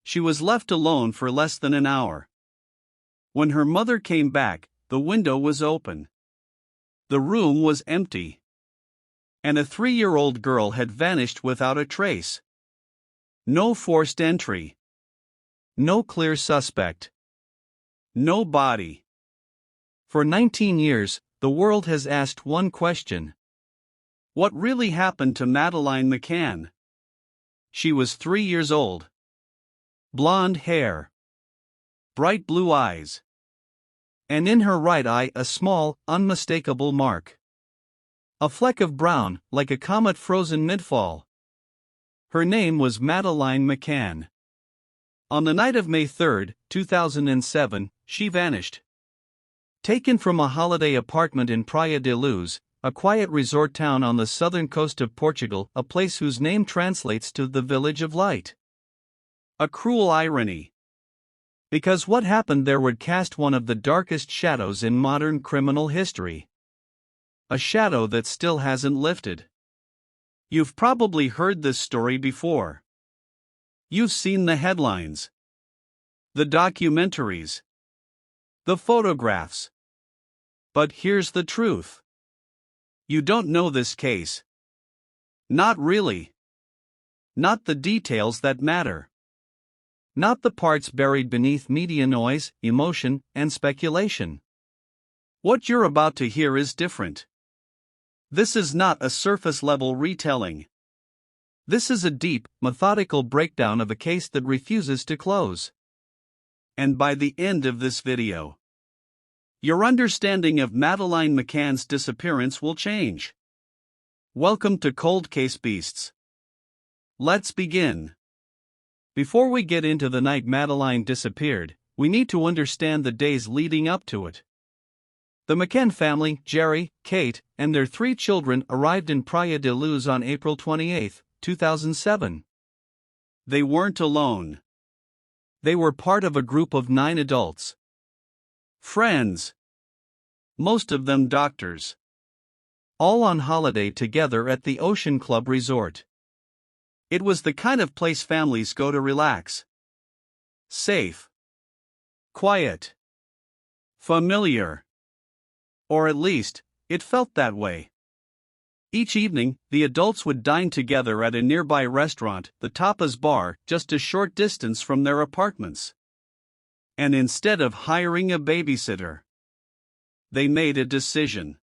She was left alone for less than an hour. When her mother came back, the window was open. The room was empty. And a 3-year-old girl had vanished without a trace. No forced entry. No clear suspect. No body. For 19 years, the world has asked one question. What really happened to Madeleine McCann? She was 3 years old. Blonde hair. Bright blue eyes. And in her right eye a small, unmistakable mark. A fleck of brown, like a comet frozen mid-fall. Her name was Madeleine McCann. On the night of May 3, 2007, she vanished. Taken from a holiday apartment in Praia da Luz, a quiet resort town on the southern coast of Portugal, a place whose name translates to the Village of Light. A cruel irony. Because what happened there would cast one of the darkest shadows in modern criminal history. A shadow that still hasn't lifted. You've probably heard this story before. You've seen the headlines, the documentaries, the photographs. But here's the truth. You don't know this case. Not really. Not the details that matter. Not the parts buried beneath media noise, emotion, and speculation. What you're about to hear is different. This is not a surface-level retelling. This is a deep, methodical breakdown of a case that refuses to close. And by the end of this video, your understanding of Madeleine McCann's disappearance will change. Welcome to Cold Case Beasts. Let's begin. Before we get into the night Madeleine disappeared, we need to understand the days leading up to it. The McCann family, Jerry, Kate, and their 3 children arrived in Praia da Luz on April 28, 2007. They weren't alone. They were part of a group of 9 adults. Friends. Most of them doctors. All on holiday together at the Ocean Club Resort. It was the kind of place families go to relax. Safe. Quiet. Familiar. Or at least, it felt that way. Each evening, the adults would dine together at a nearby restaurant, the Tapas Bar, just a short distance from their apartments. And instead of hiring a babysitter, they made a decision.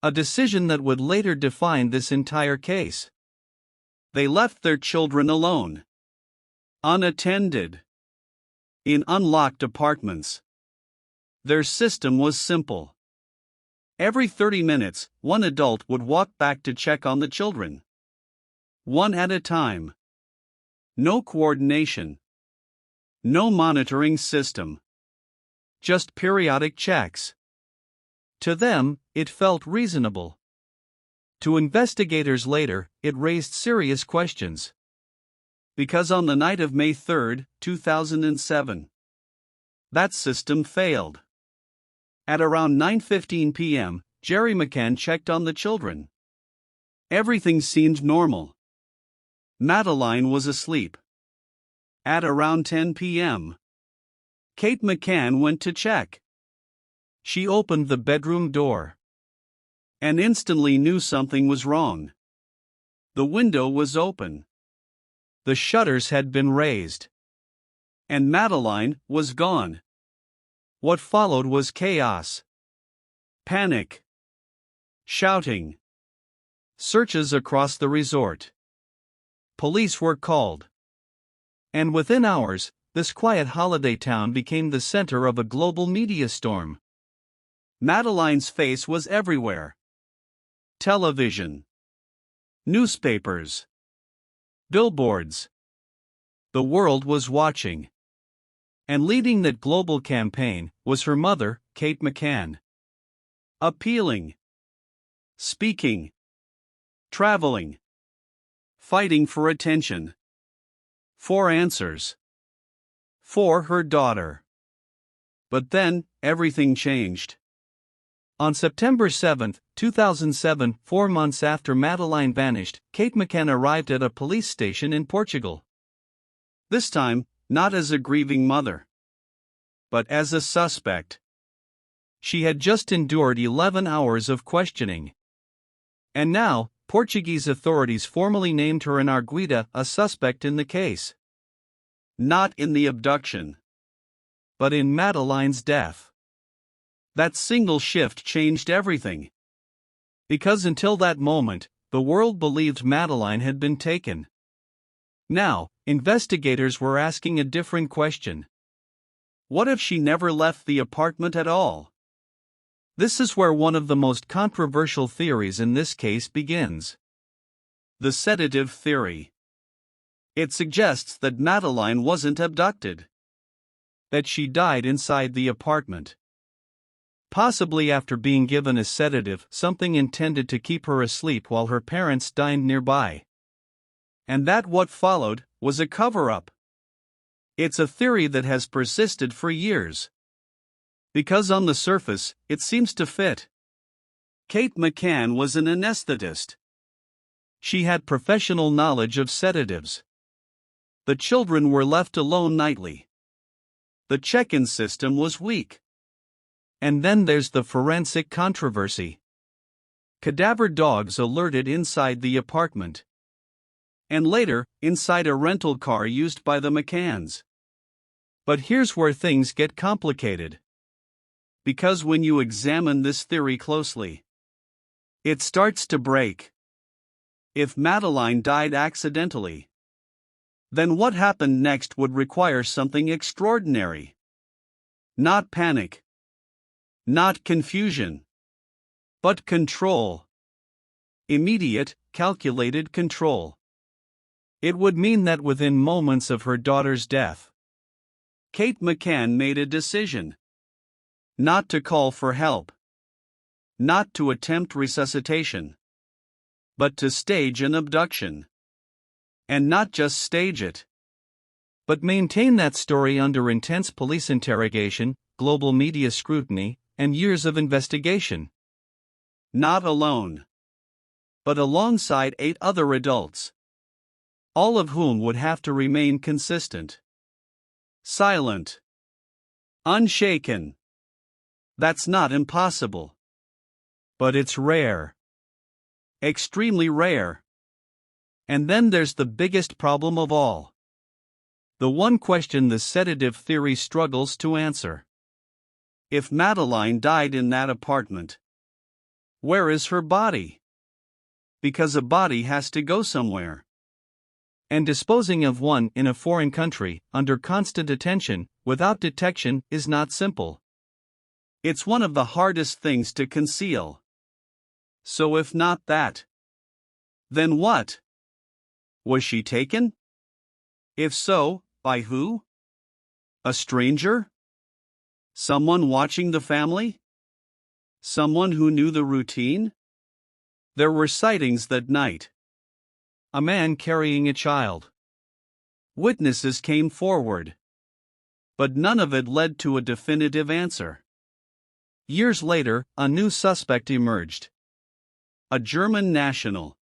A decision that would later define this entire case. They left their children alone. Unattended. In unlocked apartments. Their system was simple. Every 30 minutes, one adult would walk back to check on the children. One at a time. No coordination. No monitoring system. Just periodic checks. To them, it felt reasonable. To investigators later, it raised serious questions. Because on the night of May 3, 2007, that system failed. At around 9:15 p.m., Jerry McCann checked on the children. Everything seemed normal. Madeleine was asleep. At around 10 p.m., Kate McCann went to check. She opened the bedroom door. And instantly knew something was wrong. The window was open. The shutters had been raised. And Madeleine was gone. What followed was chaos. Panic. Shouting. Searches across the resort. Police were called. And within hours, this quiet holiday town became the center of a global media storm. Madeleine's face was everywhere. Television. Newspapers. Billboards. The world was watching. And leading that global campaign was her mother, Kate McCann. Appealing. Speaking. Traveling. Fighting for attention. For answers. For her daughter. But then, everything changed. On September 7, 2007, 4 months after Madeleine vanished, Kate McCann arrived at a police station in Portugal. This time, not as a grieving mother, but as a suspect. She had just endured 11 hours of questioning. And now, Portuguese authorities formally named her in Arguida a suspect in the case. Not in the abduction, but in Madeleine's death. That single shift changed everything. Because until that moment, the world believed Madeleine had been taken. Now, investigators were asking a different question. What if she never left the apartment at all? This is where one of the most controversial theories in this case begins. The sedative theory. It suggests that Madeleine wasn't abducted. That she died inside the apartment. Possibly after being given a sedative, something intended to keep her asleep while her parents dined nearby. And that what followed was a cover-up. It's a theory that has persisted for years. Because on the surface, it seems to fit. Kate McCann was an anesthetist. She had professional knowledge of sedatives. The children were left alone nightly. The check-in system was weak. And then there's the forensic controversy. Cadaver dogs alerted inside the apartment. And later, inside a rental car used by the McCanns. But here's where things get complicated. Because when you examine this theory closely, it starts to break. If Madeleine died accidentally, then what happened next would require something extraordinary. Not panic. Not confusion. But control. Immediate, calculated control. It would mean that within moments of her daughter's death, Kate McCann made a decision. Not to call for help. Not to attempt resuscitation. But to stage an abduction. And not just stage it, but maintain that story under intense police interrogation, global media scrutiny, and years of investigation. Not alone, but alongside 8 other adults, all of whom would have to remain consistent. Silent. Unshaken. That's not impossible. But it's rare. Extremely rare. And then there's the biggest problem of all. The one question the sedative theory struggles to answer. If Madeleine died in that apartment, where is her body? Because a body has to go somewhere. And disposing of one in a foreign country, under constant attention, without detection, is not simple. It's one of the hardest things to conceal. So if not that, then what? Was she taken? If so, by who? A stranger? Someone watching the family? Someone who knew the routine? There were sightings that night. A man carrying a child. Witnesses came forward. But none of it led to a definitive answer. Years later, a new suspect emerged. A German national.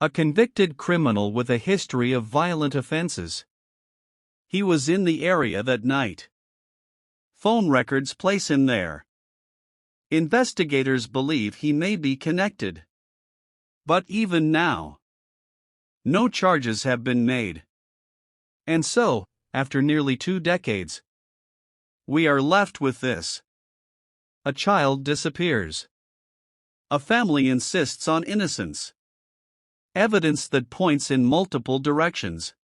A convicted criminal with a history of violent offenses. He was in the area that night. Phone records place him there. Investigators believe he may be connected. But even now, no charges have been made. And so, after nearly 2 decades, we are left with this. A child disappears. A family insists on innocence. Evidence that points in multiple directions.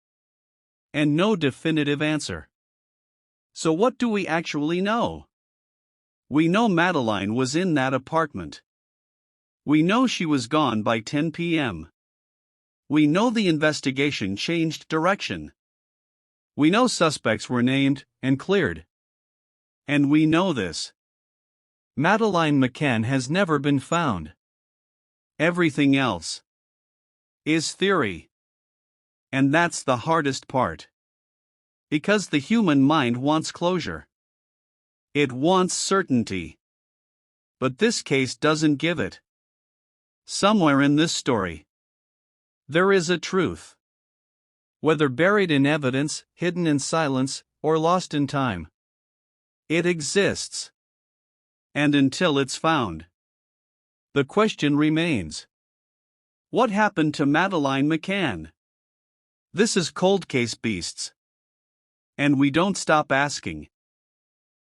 And no definitive answer. So what do we actually know? We know Madeleine was in that apartment. We know she was gone by 10 p.m. We know the investigation changed direction. We know suspects were named and cleared. And we know this. Madeleine McCann has never been found. Everything else is theory. And that's the hardest part. Because the human mind wants closure. It wants certainty. But this case doesn't give it. Somewhere in this story, there is a truth. Whether buried in evidence, hidden in silence, or lost in time, it exists. And until it's found, the question remains: what happened to Madeleine McCann? This is Cold Case Beasts. And we don't stop asking.